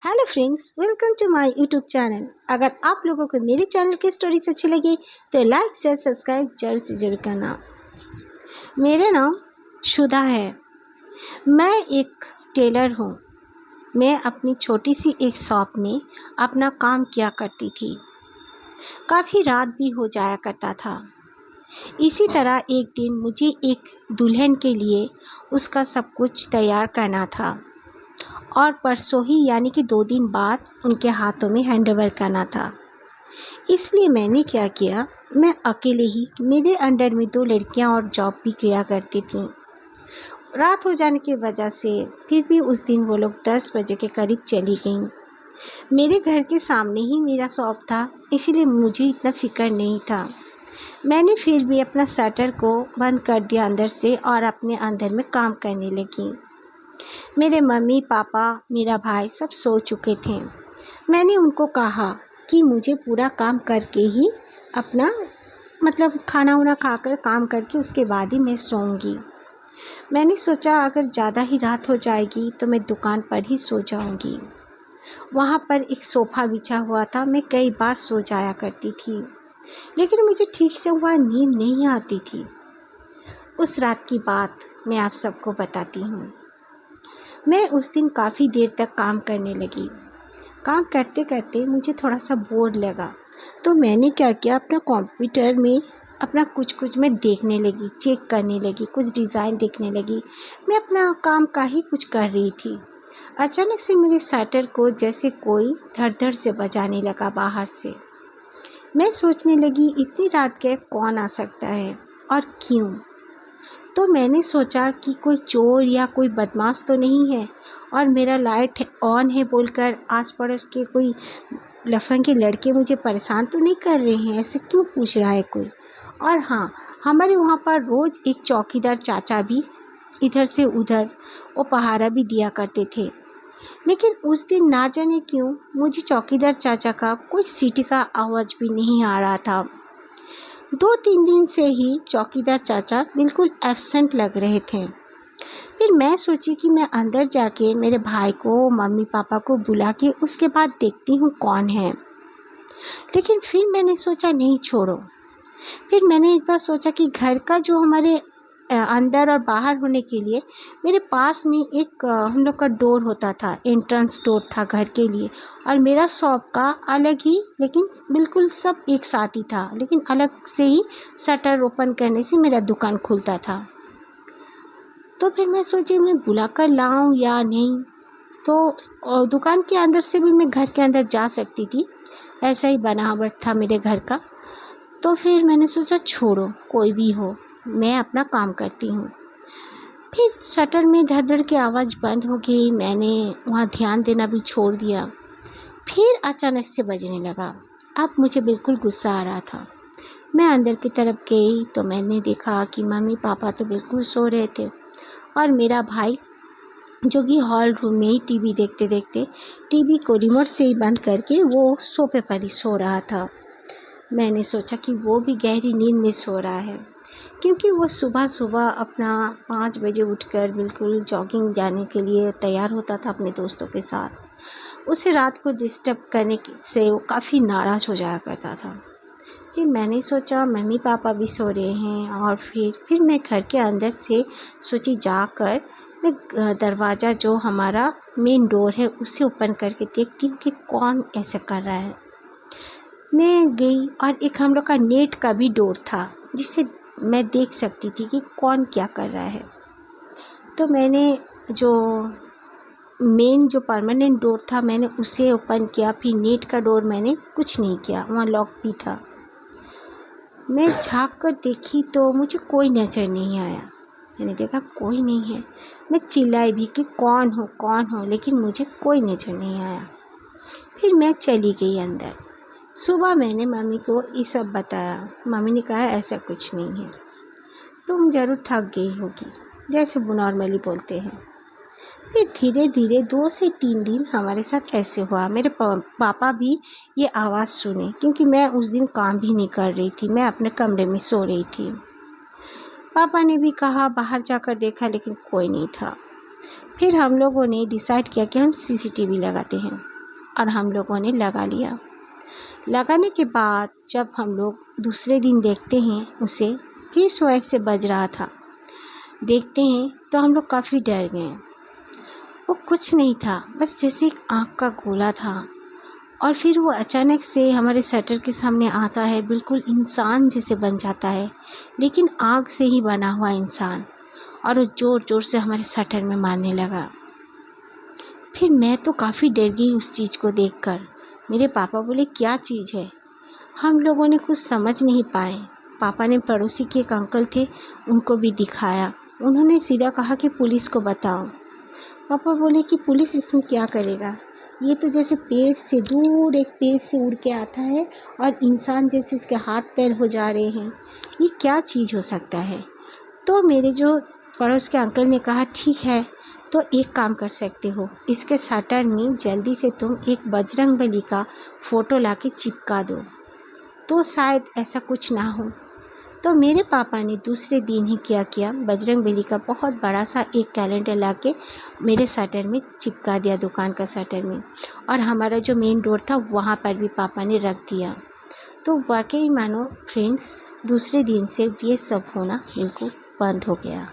Hello friends, welcome to my YouTube channel. अगर आप लोगों को मेरे चैनल की स्टोरीज अच्छी लगी तो लाइक शेयर सब्सक्राइब जरूर से जरूर करना। मेरा नाम शुदा है। मैं एक टेलर हूँ। मैं अपनी छोटी सी एक शॉप में अपना काम किया करती थी। काफ़ी रात भी हो जाया करता था। इसी तरह एक दिन मुझे एक दुल्हन के लिए उसका सब कुछ तैयार करना था और परसों ही यानी कि 2 दिन बाद उनके हाथों में हैंडओवर करना था। इसलिए मैंने क्या किया, मैं अकेले ही, मेरे अंडर में 2 लड़कियां और जॉब भी किया करती थीं। रात हो जाने की वजह से फिर भी उस दिन वो लोग 10 बजे के करीब चली गईं। मेरे घर के सामने ही मेरा शॉप था, इसलिए मुझे इतना फ़िक्र नहीं था। मैंने फिर भी अपना शटर को बंद कर दिया अंदर से और अपने अंदर में काम करने लगी। मेरे मम्मी पापा, मेरा भाई सब सो चुके थे। मैंने उनको कहा कि मुझे पूरा काम करके ही अपना खाना वाना खाकर काम करके उसके बाद ही मैं सोऊंगी। मैंने सोचा अगर ज़्यादा ही रात हो जाएगी तो मैं दुकान पर ही सो जाऊंगी। वहाँ पर एक सोफ़ा बिछा हुआ था, मैं कई बार सो जाया करती थी, लेकिन मुझे ठीक से वह नींद नहीं आती थी। उस रात की बात मैं आप सबको बताती हूँ। मैं उस दिन काफ़ी देर तक काम करने लगी। काम करते करते मुझे थोड़ा सा बोर लगा, तो मैंने क्या किया, अपना कंप्यूटर में अपना कुछ मैं देखने लगी, चेक करने लगी, कुछ डिज़ाइन देखने लगी। मैं अपना काम का ही कुछ कर रही थी। अचानक से मेरे शटर को जैसे कोई धड़-धड़ से बजाने लगा बाहर से। मैं सोचने लगी इतनी रात के कौन आ सकता है और क्यों? तो मैंने सोचा कि कोई चोर या कोई बदमाश तो नहीं है और मेरा लाइट ऑन है बोलकर आस पड़ोस के कोई लफंगे लड़के मुझे परेशान तो नहीं कर रहे हैं, ऐसे क्यों पूछ रहा है कोई। और हाँ, हमारे वहाँ पर रोज़ एक चौकीदार चाचा भी इधर से उधर वो पहारा भी दिया करते थे, लेकिन उस दिन ना जाने क्यों मुझे चौकीदार चाचा का कोई सीटी का आवाज़ भी नहीं आ रहा था। 2-3 दिन से ही चौकीदार चाचा बिल्कुल एब्सेंट लग रहे थे। फिर मैं सोची कि मैं अंदर जाके मेरे भाई को, मम्मी पापा को बुला के उसके बाद देखती हूँ कौन है। लेकिन फिर मैंने सोचा नहीं, छोड़ो। फिर मैंने एक बार सोचा कि घर का जो हमारे अंदर और बाहर होने के लिए मेरे पास में एक हम लोग का डोर होता था, एंट्रेंस डोर था घर के लिए, और मेरा शॉप का अलग ही, लेकिन बिल्कुल सब एक साथ ही था, लेकिन अलग से ही शटर ओपन करने से मेरा दुकान खुलता था। तो फिर मैं सोची मैं बुला कर लाऊं या नहीं। तो दुकान के अंदर से भी मैं घर के अंदर जा सकती थी, ऐसा ही बनावट था मेरे घर का। तो फिर मैंने सोचा छोड़ो, कोई भी हो, मैं अपना काम करती हूँ। फिर शटर में धड़-धड़ की आवाज़ बंद हो गई। मैंने वहाँ ध्यान देना भी छोड़ दिया। फिर अचानक से बजने लगा। अब मुझे बिल्कुल गुस्सा आ रहा था। मैं अंदर की तरफ गई तो मैंने देखा कि मम्मी पापा तो बिल्कुल सो रहे थे और मेरा भाई जो कि हॉल रूम में ही टीवी देखते देखते टीवी को रिमोट से ही बंद करके वो सोफे पर ही सो रहा था। मैंने सोचा कि वो भी गहरी नींद में सो रहा है, क्योंकि वो सुबह सुबह अपना 5 बजे उठकर बिल्कुल जॉगिंग जाने के लिए तैयार होता था अपने दोस्तों के साथ। उसे रात को डिस्टर्ब करने से वो काफ़ी नाराज़ हो जाया करता था। फिर मैंने सोचा मम्मी पापा भी सो रहे हैं, और फिर मैं घर के अंदर से सोची जाकर मैं दरवाज़ा जो हमारा मेन डोर है उसे ओपन करके देखती हूँ कि कौन ऐसा कर रहा है। मैं गई और एक हम लोग का नेट का भी डोर था जिससे मैं देख सकती थी कि कौन क्या कर रहा है। तो मैंने जो मेन जो परमानेंट डोर था मैंने उसे ओपन किया। फिर नेट का डोर मैंने कुछ नहीं किया, वहाँ लॉक भी था। मैं झाँक कर देखी तो मुझे कोई नज़र नहीं आया। मैंने देखा कोई नहीं है। मैं चिल्लाई भी कि कौन हो, लेकिन मुझे कोई नज़र नहीं आया। फिर मैं चली गई अंदर। सुबह मैंने मम्मी को ये सब बताया। मम्मी ने कहा ऐसा कुछ नहीं है, तुम ज़रूर थक गई होगी, जैसे वो नॉर्मली बोलते हैं। फिर धीरे धीरे 2 से 3 दिन हमारे साथ ऐसे हुआ। मेरे पापा भी ये आवाज़ सुने, क्योंकि मैं उस दिन काम भी नहीं कर रही थी, मैं अपने कमरे में सो रही थी। पापा ने भी कहा, बाहर जाकर देखा लेकिन कोई नहीं था। फिर हम लोगों ने डिसाइड किया कि हम सीसीटीवी लगाते हैं। और हम लोगों ने लगा लिया। लगाने के बाद जब हम लोग दूसरे दिन देखते हैं उसे, फिर से वैसे बज रहा था। देखते हैं तो हम लोग काफ़ी डर गए। वो कुछ नहीं था, बस जैसे एक आँख का गोला था और फिर वो अचानक से हमारे शटर के सामने आता है, बिल्कुल इंसान जैसे बन जाता है, लेकिन आग से ही बना हुआ इंसान, और वो ज़ोर ज़ोर से हमारे शटर में मारने लगा। फिर मैं तो काफ़ी डर गई उस चीज़ को देखकर। मेरे पापा बोले क्या चीज़ है? हम लोगों ने कुछ समझ नहीं पाए। पापा ने पड़ोसी के एक अंकल थे, उनको भी दिखाया। उन्होंने सीधा कहा कि पुलिस को बताओ। पापा बोले कि पुलिस इसमें क्या करेगा, ये तो जैसे पेड़ से दूर एक पेड़ से उड़ के आता है और इंसान जैसे इसके हाथ पैर हो जा रहे हैं, ये क्या चीज़ हो सकता है। तो मेरे जो पड़ोस के अंकल ने कहा ठीक है, तो एक काम कर सकते हो, इसके शटर में जल्दी से तुम एक बजरंगबली का फ़ोटो लाके चिपका दो, तो शायद ऐसा कुछ ना हो। तो मेरे पापा ने दूसरे दिन ही क्या किया, बजरंगबली का बहुत बड़ा सा एक कैलेंडर लाके मेरे शटर में चिपका दिया, दुकान का शटर में, और हमारा जो मेन डोर था वहाँ पर भी पापा ने रख दिया। तो वाकई मानो फ्रेंड्स, दूसरे दिन से ये सब होना बिल्कुल बंद हो गया।